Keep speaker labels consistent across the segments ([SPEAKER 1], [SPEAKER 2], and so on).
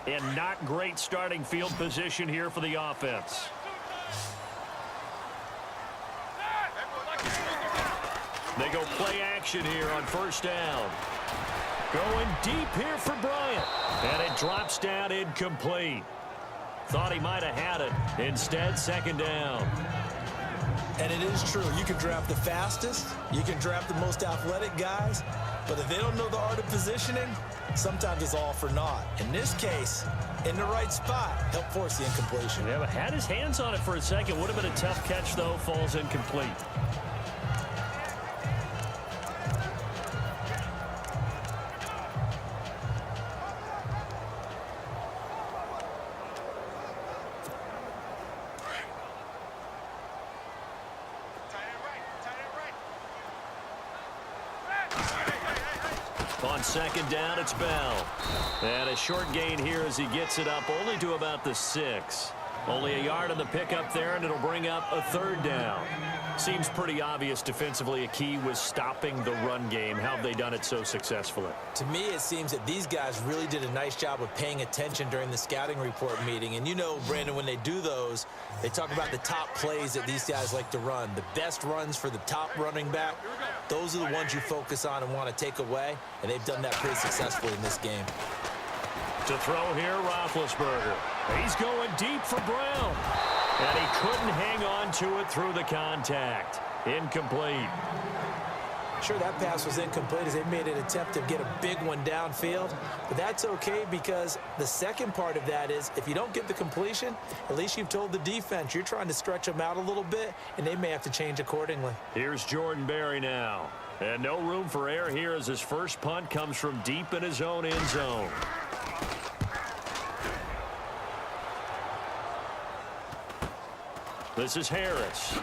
[SPEAKER 1] And not great starting field position here for the offense. They go play action here on first down. Going deep here for Bryant. And it drops down incomplete. Thought he might have had it. Instead, second down.
[SPEAKER 2] And it is true. You can draft the fastest. You can draft the most athletic guys. But if they don't know the art of positioning, sometimes it's all for naught. In this case, in the right spot, help force the incompletion.
[SPEAKER 1] Yeah, but had his hands on it for a second. Would have been a tough catch, though. Falls incomplete. On second down, it's Bell. And a short gain here as he gets it up only to about the 6. Only a yard on the pickup there, and it'll bring up a third down. Seems pretty obvious defensively a key was stopping the run game. How have they done it so successfully?
[SPEAKER 2] To me, it seems that these guys really did a nice job of paying attention during the scouting report meeting. And you know, Brandon, when they do those, they talk about the top plays that these guys like to run. The best runs for the top running back, those are the ones you focus on and want to take away. And they've done that pretty successfully in this game.
[SPEAKER 1] To throw here, Roethlisberger. He's going deep for Brown. And he couldn't hang on to it through the contact. Incomplete.
[SPEAKER 2] Sure, that pass was incomplete as they made an attempt to get a big one downfield. But that's okay because the second part of that is if you don't get the completion, at least you've told the defense you're trying to stretch them out a little bit, and they may have to change accordingly.
[SPEAKER 1] Here's Jordan Berry now. And no room for error here as his first punt comes from deep in his own end zone. This is Harris.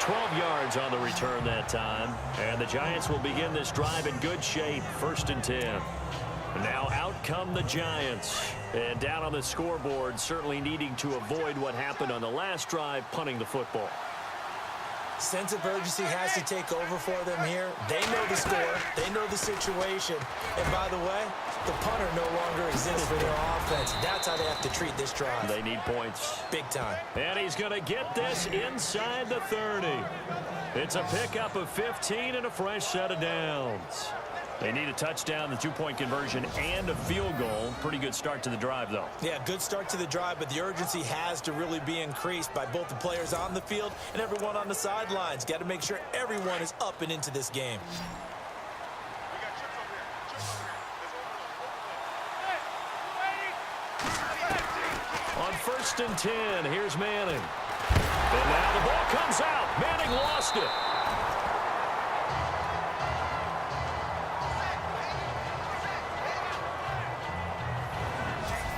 [SPEAKER 1] 12 yards on the return that time. And the Giants will begin this drive in good shape. 1st and 10. Now out come the Giants. And down on the scoreboard, certainly needing to avoid what happened on the last drive, punting the football.
[SPEAKER 2] Sense of urgency has to take over for them here. They know the score. They know the situation. And by the way, the punter no longer exists for their offense. That's how they have to treat this drive.
[SPEAKER 1] They need points.
[SPEAKER 2] Big time.
[SPEAKER 1] And he's going to get this inside the 30. It's a pickup of 15 and a fresh set of downs. They need a touchdown, the 2-point conversion, and a field goal. Pretty good start to the drive, though.
[SPEAKER 2] Yeah, good start to the drive, but the urgency has to really be increased by both the players on the field and everyone on the sidelines. Got to make sure everyone is up and into this game.
[SPEAKER 1] On 1st and 10, here's Manning. And now the ball comes out. Manning lost it.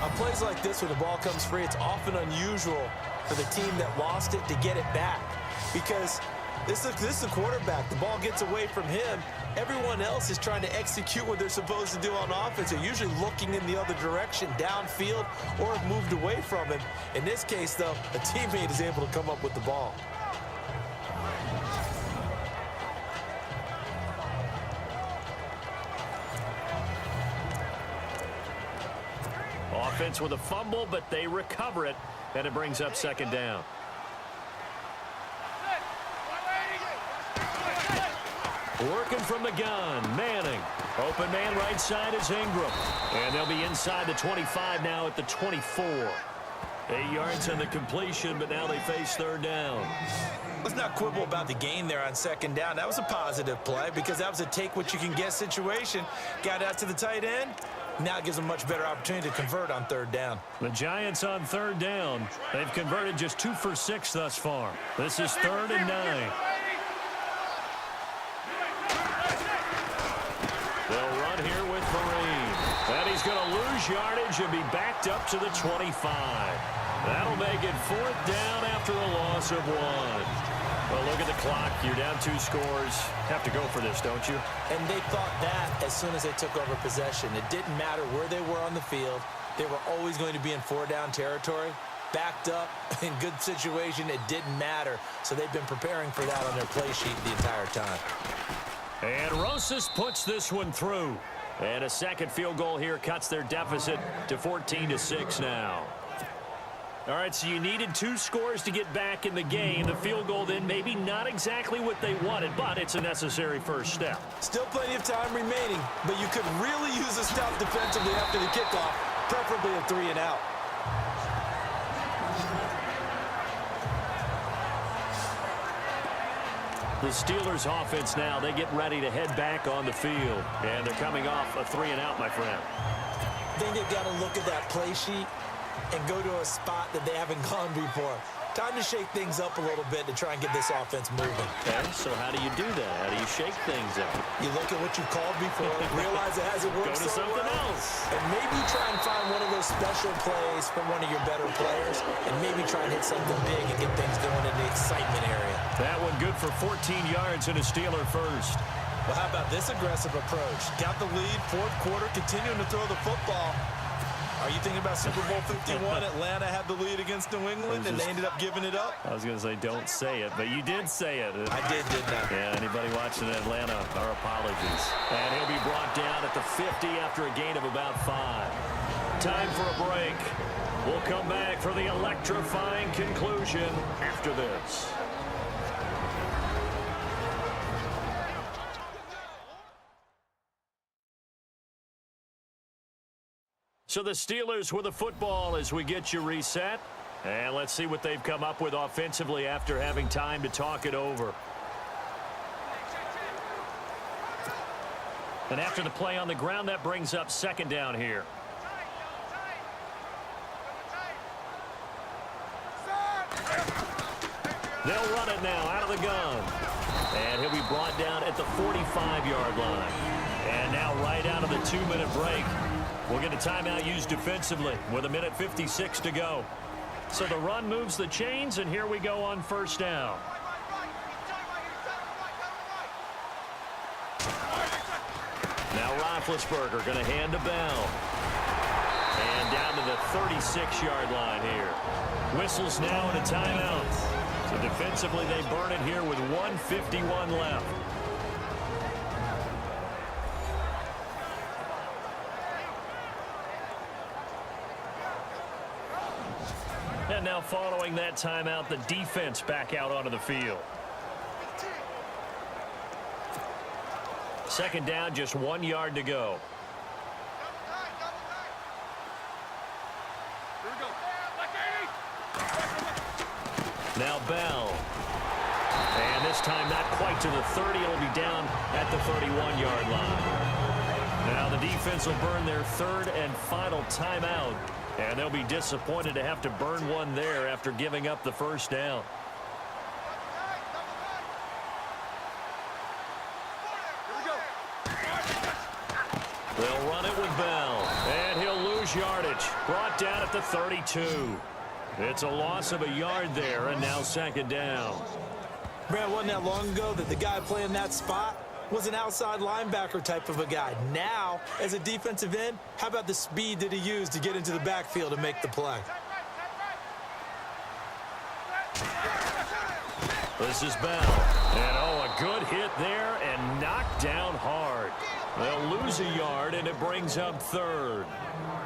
[SPEAKER 2] On plays like this where the ball comes free, it's often unusual for the team that lost it to get it back because this is a quarterback. The ball gets away from him. Everyone else is trying to execute what they're supposed to do on offense. They're usually looking in the other direction, downfield, or have moved away from him. In this case, though, a teammate is able to come up with the ball.
[SPEAKER 1] Offense with a fumble, but they recover it, and it brings up 2nd down. Working from the gun, Manning. Open man right side is Ingram. And they'll be inside the 25 now at the 24. 8 yards on the completion, but now they face 3rd down.
[SPEAKER 2] Let's not quibble about the gain there on 2nd down. That was a positive play because that was a take-what-you-can-get situation. Got out to the tight end. Now it gives them a much better opportunity to convert on 3rd down.
[SPEAKER 1] The Giants on 3rd down. They've converted just 2 for 6 thus far. This is 3rd and 9. They'll run here with Vereen. And he's going to lose yardage and be backed up to the 25. That'll make it 4th down after a loss of 1. Well, look at the clock. You're down 2 scores. Have to go for this, don't you?
[SPEAKER 2] And they thought that as soon as they took over possession. It didn't matter where they were on the field. They were always going to be in 4-down territory. Backed up, in good situation, it didn't matter. So they've been preparing for that on their play sheet the entire time.
[SPEAKER 1] And Rosas puts this one through. And a second field goal here cuts their deficit to 14-6 now. All right, so you needed 2 scores to get back in the game. The field goal then maybe not exactly what they wanted, but it's a necessary first step.
[SPEAKER 2] Still plenty of time remaining, but you could really use a stop defensively after the kickoff, preferably a 3-and-out.
[SPEAKER 1] The Steelers offense now, they get ready to head back on the field. And they're coming off a 3-and-out, my friend.
[SPEAKER 2] I think they've got to look at that play sheet and go to a spot that they haven't gone before. Time to shake things up a little bit to try and get this offense moving.
[SPEAKER 1] Okay, so how do you do that? How do you shake things up?
[SPEAKER 2] You look at what you called before, realize it hasn't worked
[SPEAKER 1] Go to
[SPEAKER 2] so
[SPEAKER 1] something
[SPEAKER 2] well,
[SPEAKER 1] else.
[SPEAKER 2] and maybe try and find one of those special plays from one of your better players, and maybe try and hit something big and get things going in the excitement area.
[SPEAKER 1] That one good for 14 yards and a Steeler first.
[SPEAKER 2] Well, how about this aggressive approach? Got the lead, fourth quarter, continuing to throw the football. Are you thinking about Super Bowl 51? Atlanta had the lead against New England, and they ended up giving it up?
[SPEAKER 1] I was going to say don't say it, but you did say it.
[SPEAKER 2] I did, didn't I?
[SPEAKER 1] Yeah, anybody watching Atlanta, our apologies. And he'll be brought down at the 50 after a gain of about 5. Time for a break. We'll come back for the electrifying conclusion after this. So the Steelers with the football as we get you reset. And let's see what they've come up with offensively after having time to talk it over. And after the play on the ground, that brings up second down here. They'll run it now out of the gun. And he'll be brought down at the 45-yard line. And now right out of the 2-minute break, we'll get a timeout used defensively with 1:56 to go. So the run moves the chains, and here we go on first down. Now Roethlisberger going to hand to Bell. And down to the 36-yard line here. Whistles now and a timeout. So defensively they burn it here with 1:51 left. And now following that timeout, the defense back out onto the field. Second down, just 1 yard to go. Now Bell. And this time not quite to the 30. It'll be down at the 31-yard line. Now the defense will burn their third and final timeout. And they'll be disappointed to have to burn one there after giving up the first down. They'll run it with Bell. And he'll lose yardage. Brought down at the 32. It's a loss of a yard there, and now second down.
[SPEAKER 2] Brad, wasn't that long ago that the guy playing that spot was an outside linebacker type of a guy. Now, as a defensive end, how about the speed that he used to get into the backfield and make the play?
[SPEAKER 1] This is Bell. And, a good hit there and knocked down hard. They'll lose a yard, and it brings up third.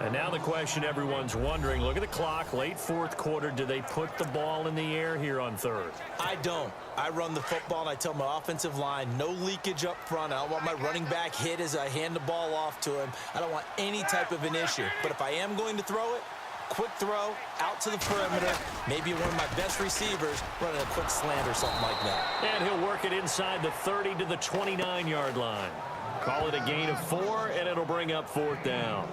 [SPEAKER 1] And now the question everyone's wondering, look at the clock, late fourth quarter, do they put the ball in the air here on third?
[SPEAKER 2] I don't. I run the football, and I tell my offensive line, no leakage up front. I don't want my running back hit as I hand the ball off to him. I don't want any type of an issue. But if I am going to throw it, quick throw, out to the perimeter, maybe one of my best receivers running a quick slant or something like that.
[SPEAKER 1] And he'll work it inside the 30 to the 29-yard line. Call it a gain of 4, and it'll bring up fourth down.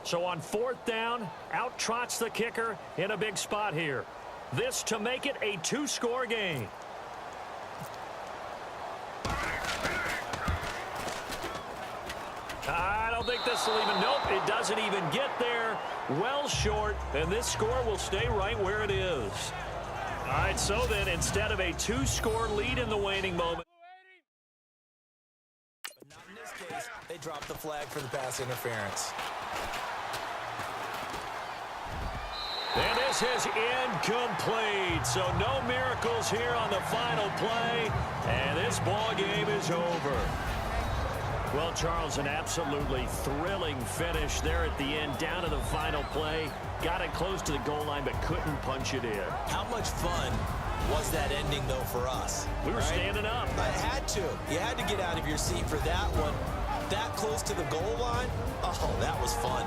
[SPEAKER 1] So on fourth down, out trots the kicker in a big spot here. This to make it a 2-score game. I don't think this will even, nope, it doesn't even get there. Well short, and this score will stay right where it is. All right, so then instead of a 2-score lead in the waning moment.
[SPEAKER 2] dropped the flag for the pass interference.
[SPEAKER 1] And this is incomplete, so no miracles here on the final play, and this ball game is over. Well, Charles, an absolutely thrilling finish there at the end, down to the final play. Got it close to the goal line, but couldn't punch it in.
[SPEAKER 2] How much fun was that ending, though, for us?
[SPEAKER 1] We were standing up.
[SPEAKER 2] I had to. You had to get out of your seat for that one. That close to the goal line? Oh, that was fun.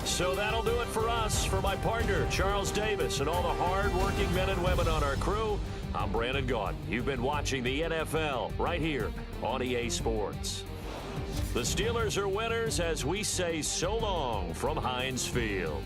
[SPEAKER 1] So that'll do it for us. For my partner, Charles Davis, and all the hard-working men and women on our crew, I'm Brandon Gaudin. You've been watching the NFL right here on EA Sports. The Steelers are winners as we say so long from Heinz Field.